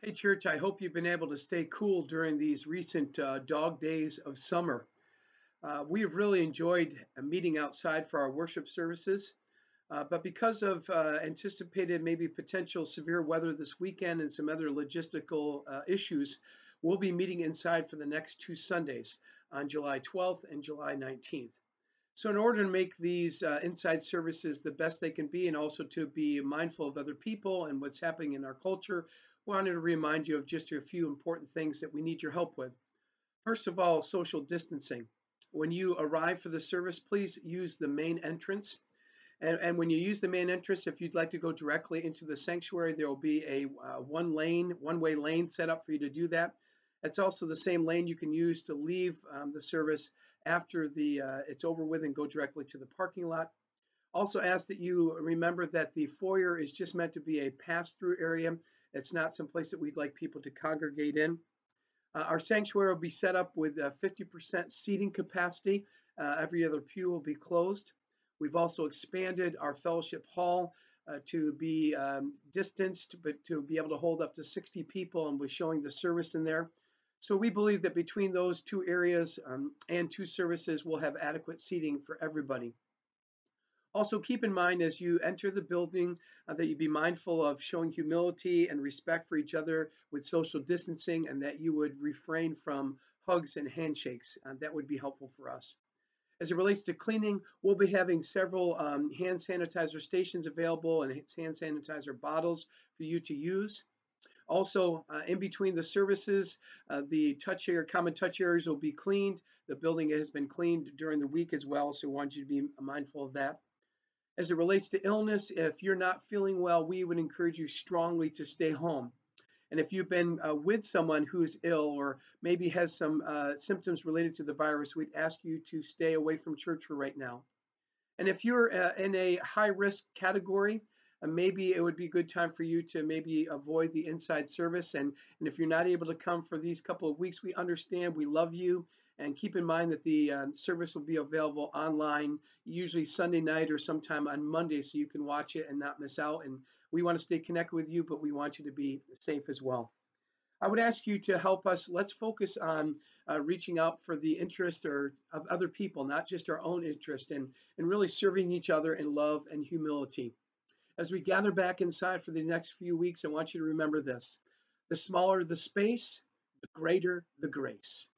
Hey, church, I hope you've been able to stay cool during these recent dog days of summer. We have really enjoyed meeting outside for our worship services, but because of anticipated maybe potential severe weather this weekend and some other logistical issues, we'll be meeting inside for the next two Sundays on July 12th and July 19th. So, in order to make these inside services the best they can be, and also to be mindful of other people and what's happening in our culture, wanted to remind you of just a few important things that we need your help with. First of all, social distancing. When you arrive for the service, please use the main entrance. And when you use the main entrance, if you'd like to go directly into the sanctuary, there will be a one-way lane set up for you to do that. It's also the same lane you can use to leave the service after it's over with and go directly to the parking lot. Also ask that you remember that the foyer is just meant to be a pass-through area. It's not some place that we'd like people to congregate in. Our sanctuary will be set up with 50% seating capacity. Every other pew will be closed. We've also expanded our fellowship hall to be distanced, but to be able to hold up to 60 people, and we're showing the service in there. So we believe that between those two areas and two services, we'll have adequate seating for everybody. Also, keep in mind as you enter the building that you be mindful of showing humility and respect for each other with social distancing, and that you would refrain from hugs and handshakes. That would be helpful for us. As it relates to cleaning, we'll be having several hand sanitizer stations available and hand sanitizer bottles for you to use. Also, in between the services, the common touch areas will be cleaned. The building has been cleaned during the week as well, so we want you to be mindful of that. As it relates to illness, if you're not feeling well, we would encourage you strongly to stay home. And if you've been with someone who's ill or maybe has some symptoms related to the virus, we'd ask you to stay away from church for right now. And if you're in a high risk category, maybe it would be a good time for you to maybe avoid the inside service. And if you're not able to come for these couple of weeks, we understand, we love you. And keep in mind that the service will be available online, usually Sunday night or sometime on Monday, so you can watch it and not miss out. And we want to stay connected with you, but we want you to be safe as well. I would ask you to help us. Let's focus on reaching out for the interest of other people, not just our own interest, and really serving each other in love and humility. As we gather back inside for the next few weeks, I want you to remember this: the smaller the space, the greater the grace.